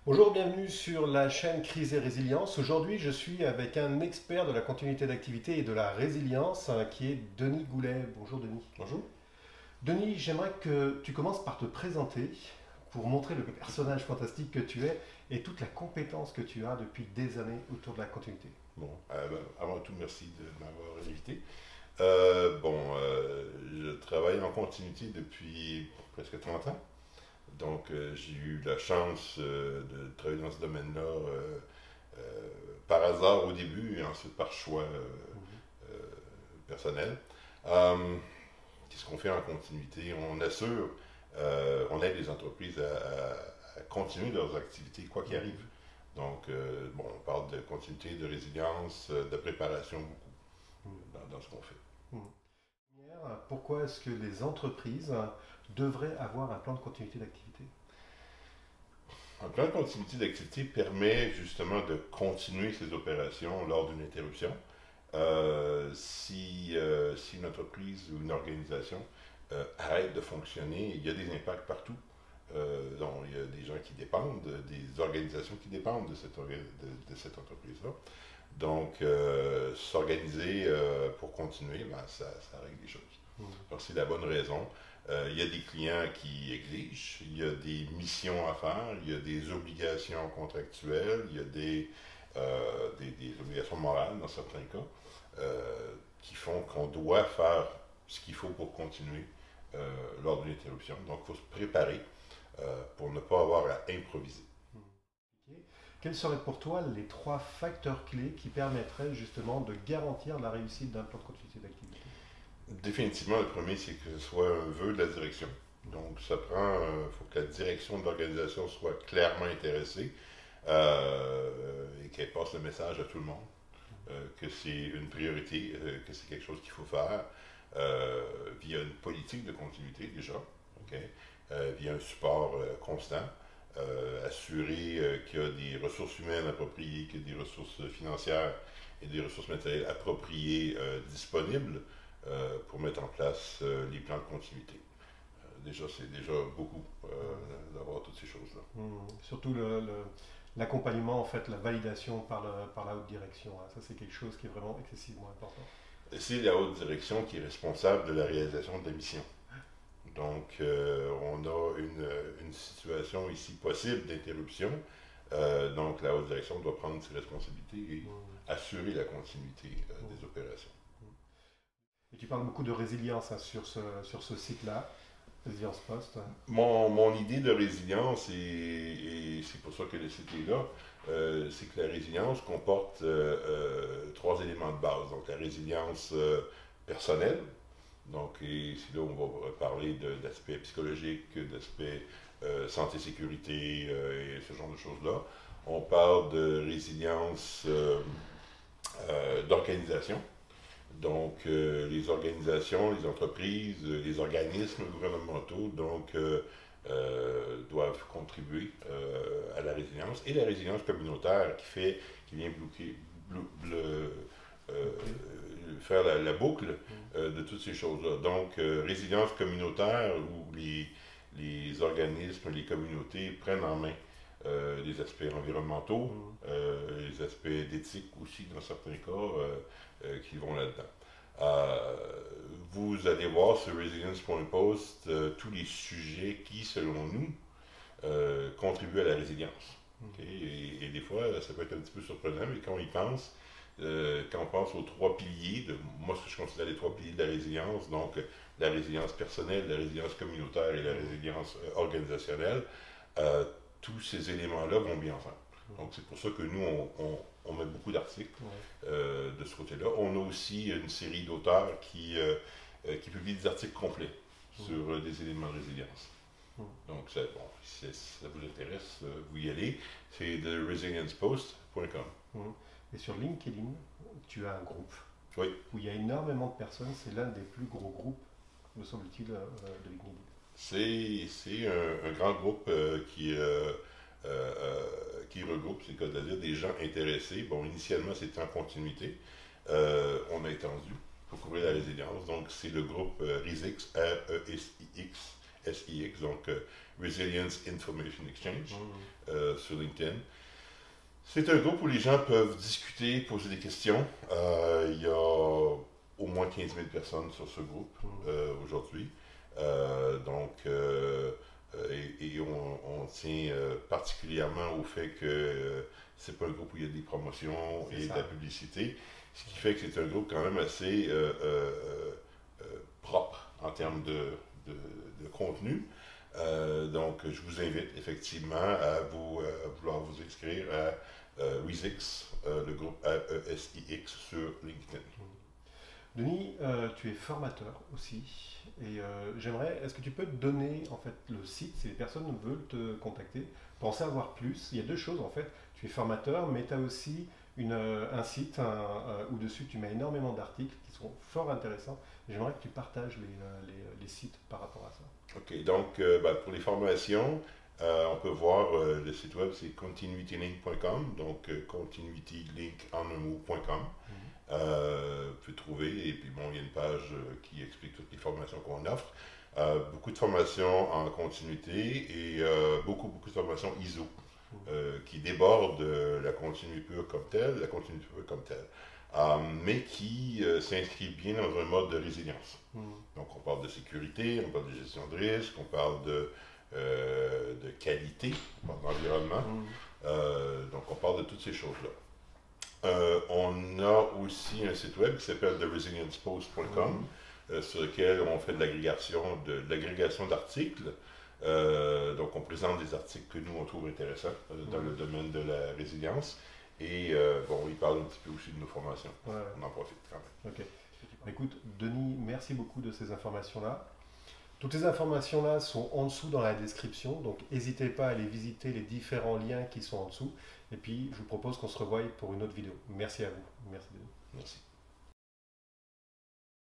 Bonjour, bienvenue sur la chaîne Crise et Résilience. Aujourd'hui, je suis avec un expert de la continuité d'activité et de la résilience qui est Denis Goulet. Bonjour Denis. Bonjour. Denis, j'aimerais que tu commences par te présenter pour montrer le personnage fantastique que tu es et toute la compétence que tu as depuis des années autour de la continuité. Bon, avant tout, merci de m'avoir invité. Je travaille en continuité depuis presque 30 ans. Donc, j'ai eu la chance de travailler dans ce domaine-là par hasard au début et ensuite par choix Mhm. personnel. Qu'est-ce qu'on fait en continuité? On aide les entreprises à continuer leurs activités, quoi qu'il arrive. Donc, on parle de continuité, de résilience, de préparation beaucoup dans ce qu'on fait. Mhm. Pourquoi est-ce que les entreprises devraient avoir un plan de continuité d'activité? Un plan de continuité d'activité permet justement de continuer ces opérations lors d'une interruption. Si une entreprise ou une organisation arrête de fonctionner, il y a des impacts partout. Donc, il y a des gens qui dépendent, des organisations qui dépendent de cette entreprise-là. Donc, s'organiser pour continuer, ça règle les choses. Mhm. Donc, c'est la bonne raison. Il y a des clients qui exigent, il y a des missions à faire, il y a des obligations contractuelles, il y a des obligations morales dans certains cas qui font qu'on doit faire ce qu'il faut pour continuer lors d'une interruption. Donc, il faut se préparer pour ne pas avoir à improviser. Ok. Quels seraient pour toi les trois facteurs clés qui permettraient justement de garantir la réussite d'un plan de continuité d'activité? Définitivement, le premier, c'est que ce soit un vœu de la direction. Donc, ça prend, il faut que la direction de l'organisation soit clairement intéressée et qu'elle passe le message à tout le monde, que c'est une priorité, que c'est quelque chose qu'il faut faire via une politique de continuité déjà, ok, via un support constant, assurer qu'il y a des ressources humaines appropriées, qu'il y a des ressources financières et des ressources matérielles appropriées disponibles pour mettre en place les plans de continuité. Déjà, c'est déjà beaucoup d'avoir toutes ces choses-là. Surtout l'accompagnement, en fait, la validation par la haute direction, hein. Ça, c'est quelque chose qui est vraiment excessivement important. C'est la haute direction qui est responsable de la réalisation de la mission. Donc, on a une situation ici possible d'interruption. Donc, la haute direction doit prendre ses responsabilités et assurer la continuité des opérations. Et tu parles beaucoup de résilience, hein, sur ce site-là, Résilience Post. Mon idée de résilience, et c'est pour ça que le site est là, c'est que la résilience comporte trois éléments de base. Donc, la résilience personnelle. Donc, c'est là où on va parler d'aspect psychologique, d'aspect santé-sécurité et ce genre de choses-là. On parle de résilience d'organisation. Donc, les organisations, les entreprises, les organismes gouvernementaux, doivent contribuer à la résilience. Et la résilience communautaire qui vient euh, faire la boucle de toutes ces choses-là. Donc, résilience communautaire où les organismes, les communautés prennent en main les aspects environnementaux, les aspects d'éthique aussi dans certains cas qui vont là-dedans. Vous allez voir sur resilience.post tous les sujets qui, selon nous, contribuent à la résilience. Okay? Et des fois, ça peut être un petit peu surprenant, mais quand on y pense, quand on pense aux trois piliers, moi ce que je considère les trois piliers de la résilience, donc la résilience personnelle, la résilience communautaire et la résilience organisationnelle, tous ces éléments-là vont bien ensemble. Donc c'est pour ça que nous, on met beaucoup d'articles de ce côté-là. On a aussi une série d'auteurs qui publient des articles complets sur des éléments de résilience. Donc, si ça vous intéresse, vous y allez. C'est de resiliencepost.com. Et sur LinkedIn, tu as un groupe Oui. où il y a énormément de personnes. C'est l'un des plus gros groupes, me semble-t-il, de LinkedIn. C'est un grand groupe qui regroupe, c'est le cas de dire, des gens intéressés. Bon, initialement, c'était en continuité. On a étendu pour couvrir la résilience. Donc, c'est le groupe RESIX, RESIX, RISX, donc Resilience Information Exchange, sur LinkedIn. C'est un groupe où les gens peuvent discuter, poser des questions. Il y a au moins 15 000 personnes sur ce groupe aujourd'hui. Et on tient particulièrement au fait que c'est pas un groupe où il y a des promotions et de la publicité, ce qui fait que c'est un groupe quand même assez propre en termes de contenu. Donc, je vous invite effectivement à vouloir vous inscrire à RISX, le groupe RESIX sur LinkedIn. Denis, tu es formateur aussi, et est-ce que tu peux te donner en fait le site si les personnes veulent te contacter pour en savoir plus? Il y a deux choses en fait, tu es formateur, mais tu as aussi un site où dessus tu mets énormément d'articles qui sont fort intéressants. J'aimerais que tu partages les sites par rapport à ça. OK, donc pour les formations, on peut voir le site web, c'est continuitylink.com, donc continuitylink en un mot.com. Vous pouvez trouver, et puis bon, il y a une page qui explique toutes les formations qu'on offre. Beaucoup de formations en continuité et beaucoup de formations ISO qui débordent la continuité pure comme telle, mais qui s'inscrivent bien dans un mode de résilience. Donc on parle de sécurité, on parle de gestion de risque, on parle de qualité, on parle d'environnement, donc on parle de toutes ces choses-là. On a aussi un site web qui s'appelle theresiliencepost.com sur lequel on fait de l'agrégation d'articles. Donc on présente des articles que nous on trouve intéressants dans le domaine de la résilience. Et il parle un petit peu aussi de nos formations. On en profite quand même. Ok. Écoute, Denis, merci beaucoup de ces informations-là. Toutes les informations-là sont en dessous dans la description, donc n'hésitez pas à aller visiter les différents liens qui sont en dessous. Et puis, je vous propose qu'on se revoie pour une autre vidéo. Merci à vous. Merci Denis. Merci.